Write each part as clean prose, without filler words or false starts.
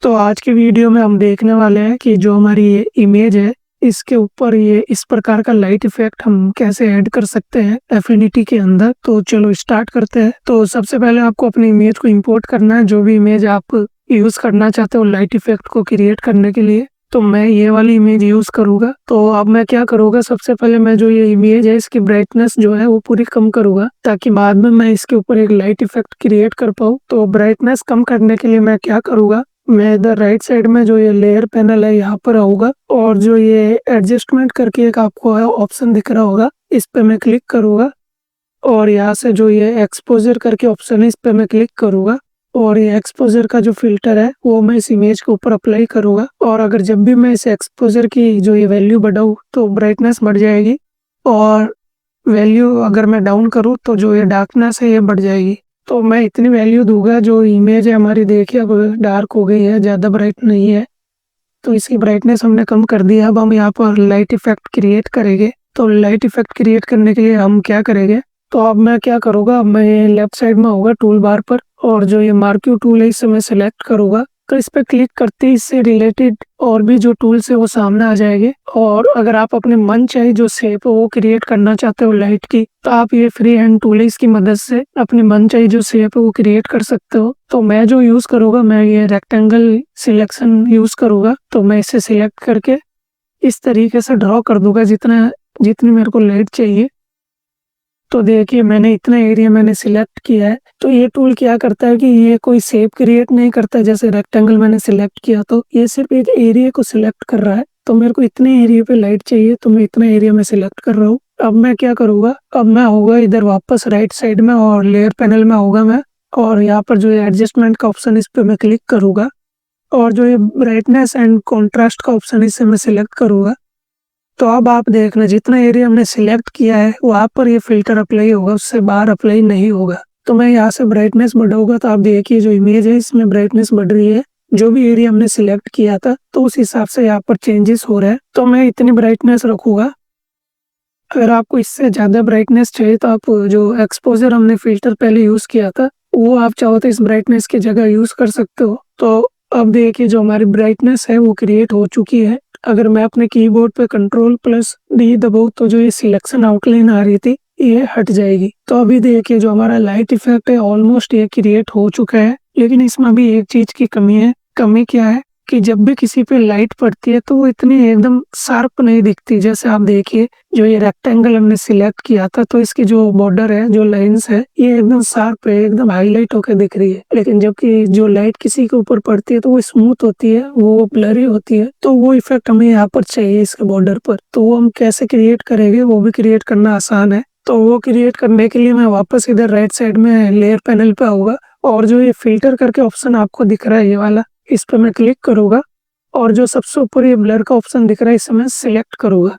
तो आज की वीडियो में हम देखने वाले हैं कि जो हमारी ये इमेज है, इसके ऊपर ये इस प्रकार का लाइट इफेक्ट हम कैसे ऐड कर सकते हैं एफिनिटी के अंदर। तो चलो स्टार्ट करते हैं। तो सबसे पहले आपको अपनी इमेज को इंपोर्ट करना है, जो भी इमेज आप यूज करना चाहते हो लाइट इफेक्ट को क्रिएट करने के लिए। तो मैं ये वाली इमेज यूज करूंगा। तो अब मैं क्या करूंगा, सबसे पहले मैं जो ये इमेज है इसकी ब्राइटनेस जो है वो पूरी कम करूंगा, ताकि बाद में मैं इसके ऊपर एक लाइट इफेक्ट क्रिएट कर पाऊँ। तो ब्राइटनेस कम करने के लिए मैं क्या करूंगा, मैं इधर राइट साइड में जो ये लेयर पैनल है यहाँ पर आऊंगा और जो ये एडजस्टमेंट करके एक आपको ऑप्शन दिख रहा होगा, इस पे मैं क्लिक करूंगा और यहाँ से जो ये एक्सपोजर करके ऑप्शन है इस पे मैं क्लिक करूंगा और ये एक्सपोजर का जो फिल्टर है वो मैं इस इमेज के ऊपर अप्लाई करूंगा। और अगर जब भी मैं इस एक्सपोजर की जो ये वैल्यू बढ़ाऊँ तो ब्राइटनेस बढ़ जाएगी, और वैल्यू अगर मैं डाउन करूँ तो जो ये डार्कनेस है ये बढ़ जाएगी। तो मैं इतनी वैल्यू दूंगा, जो इमेज है हमारी देखिए अब डार्क हो गई है, ज़्यादा ब्राइट नहीं है, तो इसकी ब्राइटनेस हमने कम कर दी है। अब हम यहाँ पर लाइट इफेक्ट क्रिएट करेंगे। तो लाइट इफेक्ट क्रिएट करने के लिए हम क्या करेंगे, तो अब मैं क्या करूँगा, अब मैं लेफ्ट साइड में होगा टूल बार पर और जो ये मार्क्यू टूल है इसे मैं सिलेक्ट करूँगा। तो इस पर क्लिक करते ही इससे रिलेटेड और भी जो टूल्स है वो सामने आ जाएंगे। और अगर आप अपने मन चाहे जो शेप है वो क्रिएट करना चाहते हो लाइट की, तो आप ये फ्री हैंड टूल है इसकी मदद से अपनी मन चाहे जो शेप है वो क्रिएट कर सकते हो। तो मैं जो यूज करूँगा, मैं ये रेक्टेंगल सिलेक्शन यूज करूँगा। तो मैं इसे सिलेक्ट करके इस तरीके से ड्रॉ कर दूंगा जितनी मेरे को लाइट चाहिए। तो देखिए मैंने इतना एरिया मैंने सिलेक्ट किया है। तो ये टूल क्या करता है कि ये कोई शेप क्रिएट नहीं करता, जैसे रेक्टेंगल मैंने सिलेक्ट किया तो ये सिर्फ एक एरिया को सिलेक्ट कर रहा है। तो मेरे को इतने एरिया पे लाइट चाहिए तो मैं इतना एरिया में सिलेक्ट कर रहा हूँ। अब मैं क्या करूँगा, अब मैं होगा इधर वापस राइट साइड में और लेयर पैनल में होगा मैं, और यहाँ पर जो एडजस्टमेंट का ऑप्शन इस पर मैं क्लिक करूँगा और जो ये ब्राइटनेस एंड कॉन्ट्रास्ट का ऑप्शन इसे मैं सिलेक्ट करूँगा। तो अब आप देखना जितना एरिया हमने सिलेक्ट किया है वहाँ पर ये फिल्टर अप्लाई होगा, उससे बाहर अप्लाई नहीं होगा। तो मैं यहाँ से ब्राइटनेस बढ़ाऊंगा तो आप देखिए जो इमेज है इसमें ब्राइटनेस बढ़ रही है। जो भी एरिया हमने सिलेक्ट किया था तो उस हिसाब से यहाँ पर चेंजेस हो रहा है। तो मैं इतनी ब्राइटनेस रखूंगा। अगर आपको इससे ज़्यादा ब्राइटनेस चाहिए तो आप जो एक्सपोजर हमने फिल्टर पहले यूज़ किया था वो आप चाहो तो इस ब्राइटनेस की जगह यूज़ कर सकते हो। तो अब देखिए जो हमारी ब्राइटनेस है वो क्रिएट हो चुकी है। अगर मैं अपने कीबोर्ड पे Ctrl+D दबाऊं तो जो ये सिलेक्शन आउटलाइन आ रही थी ये हट जाएगी। तो अभी देखिए जो हमारा लाइट इफेक्ट है ऑलमोस्ट ये क्रिएट हो चुका है, लेकिन इसमें भी एक चीज की कमी है। कमी क्या है कि जब भी किसी पे लाइट पड़ती है तो वो इतनी एकदम शार्प नहीं दिखती। जैसे आप देखिए जो ये रेक्टेंगल हमने सिलेक्ट किया था तो इसकी जो बॉर्डर है, जो लाइंस है, ये एकदम शार्प है, एकदम हाईलाइट होकर दिख रही है। लेकिन जबकि जो लाइट किसी के ऊपर पड़ती है तो वो स्मूथ होती है, वो ब्लरी होती है। तो वो इफेक्ट हमें यहाँ पर चाहिए इसके बॉर्डर पर। तो वो हम कैसे क्रिएट करेंगे, वो भी क्रिएट करना आसान है। तो वो क्रिएट करने के लिए मैं वापस इधर राइट साइड में लेयर पैनल पे आऊंगा और जो ये फिल्टर करके ऑप्शन आपको दिख रहा है ये वाला, इस पर मैं क्लिक करूंगा और जो सबसे ऊपर ये ब्लर का ऑप्शन दिख रहा है इसे मैं सिलेक्ट करूंगा।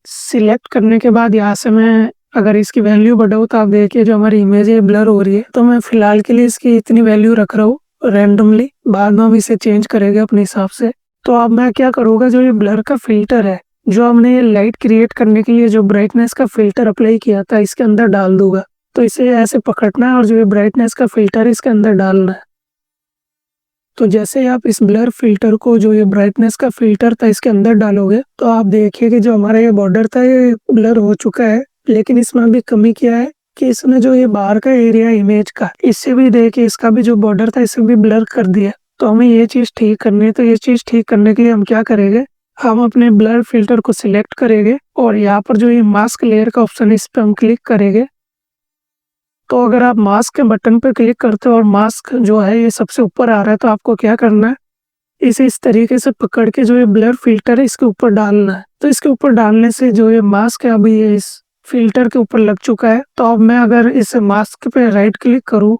सिलेक्ट करने के बाद यहाँ से मैं अगर इसकी वैल्यू बढ़ाऊँ तो आप देखिए जो हमारी इमेज है ब्लर हो रही है। तो मैं फिलहाल के लिए इसकी इतनी वैल्यू रख रहा हूँ रैंडमली, बाद में हम इसे चेंज करेंगे अपने हिसाब से। तो अब मैं क्या करूँगा, जो ये ब्लर का फिल्टर है, जो हमने ये लाइट क्रिएट करने के लिए जो ब्राइटनेस का फिल्टर अप्लाई किया था इसके अंदर डाल दूंगा। तो इसे ऐसे पकड़ना है और जो ये ब्राइटनेस का फिल्टर है इसके अंदर डालना है। तो जैसे आप इस ब्लर फिल्टर को, जो ये ब्राइटनेस का फिल्टर था, इसके अंदर डालोगे तो आप देखिए कि जो हमारा ये बॉर्डर था ये ब्लर हो चुका है। लेकिन इसमें अभी कमी क्या है कि इसने जो ये बाहर का एरिया इमेज का, इससे भी देखिए इसका भी जो बॉर्डर था इसे भी ब्लर कर दिया। तो हमें ये चीज ठीक करनी है। तो ये चीज ठीक करने के लिए हम क्या करेंगे, हम अपने ब्लर फिल्टर को सिलेक्ट करेंगे और यहाँ पर जो ये मास्क लेयर का ऑप्शन है इस पर हम क्लिक करेंगे। तो अगर आप मास्क के बटन पर क्लिक करते हो और मास्क जो है ये सबसे ऊपर आ रहा है तो आपको क्या करना है, इसे इस तरीके से पकड़ के जो ये ब्लर फिल्टर है इसके ऊपर डालना है। तो इसके ऊपर डालने से जो ये मास्क है अभी ये इस फिल्टर के ऊपर लग चुका है। तो अब मैं अगर इस मास्क पे राइट क्लिक करूँ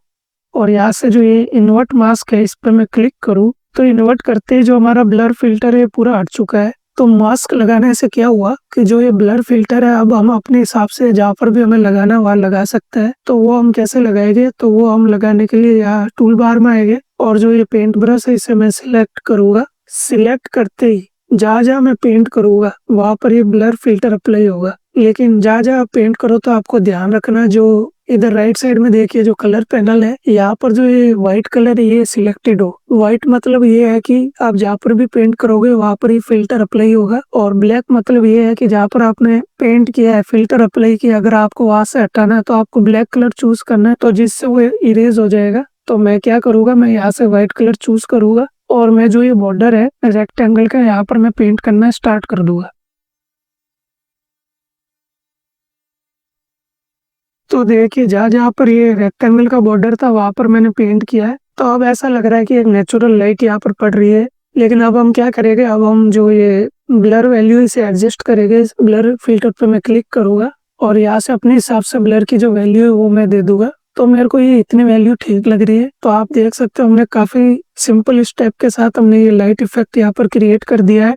और यहाँ से जो ये इन्वर्ट मास्क है इस पर मैं क्लिक करूँ तो इन्वर्ट करते ही जो हमारा ब्लर फिल्टर है पूरा हट चुका है। तो मास्क लगाने से क्या हुआ कि जो ये ब्लर फिल्टर है अब हम अपने हिसाब से जहाँ पर भी हमें लगाना वहाँ लगा सकते हैं। तो वो हम कैसे लगाएंगे, तो वो हम लगाने के लिए यहाँ टूल बार में आएंगे और जो ये पेंट ब्रश है इसे मैं सिलेक्ट करूंगा। सिलेक्ट करते ही जहाँ जहाँ मैं पेंट करूंगा वहाँ पर ये ब्लर फिल्टर अप्लाई होगा। लेकिन जहाँ जहाँ आप पेंट करो तो आपको ध्यान रखना जो इधर राइट साइड में देखिए जो कलर पैनल है, यहाँ पर जो ये व्हाइट कलर है ये सिलेक्टेड हो। व्हाइट मतलब ये है कि आप जहाँ पर भी पेंट करोगे वहाँ पर ही फिल्टर अप्लाई होगा, और ब्लैक मतलब ये है कि जहाँ पर आपने पेंट किया है, फिल्टर अप्लाई किया, अगर आपको वहां से हटाना है तो आपको ब्लैक कलर चूज करना है, तो जिससे वो इरेज हो जाएगा। तो मैं क्या करूंगा, मैं यहाँ से व्हाइट कलर चूज करूंगा और मैं जो ये बॉर्डर है रेक्टेंगल का, यहाँ पर मैं पेंट करना स्टार्ट कर दूंगा। तो देखिए जहाँ जहाँ पर ये रेक्टेंगल का बॉर्डर था वहां पर मैंने पेंट किया है, तो अब ऐसा लग रहा है कि एक नेचुरल लाइट यहाँ पर पड़ रही है। लेकिन अब हम क्या करेंगे, अब हम जो ये ब्लर वैल्यू इसे एडजस्ट करेंगे। ब्लर फिल्टर पे मैं क्लिक करूंगा और यहाँ से अपने हिसाब से ब्लर की जो वैल्यू है वो मैं दे दूंगा। तो मेरे को ये इतनी वैल्यू ठीक लग रही है। तो आप देख सकते हो हमने काफी सिंपल स्टेप के साथ हमने ये लाइट इफेक्ट यहाँ पर क्रिएट कर दिया है।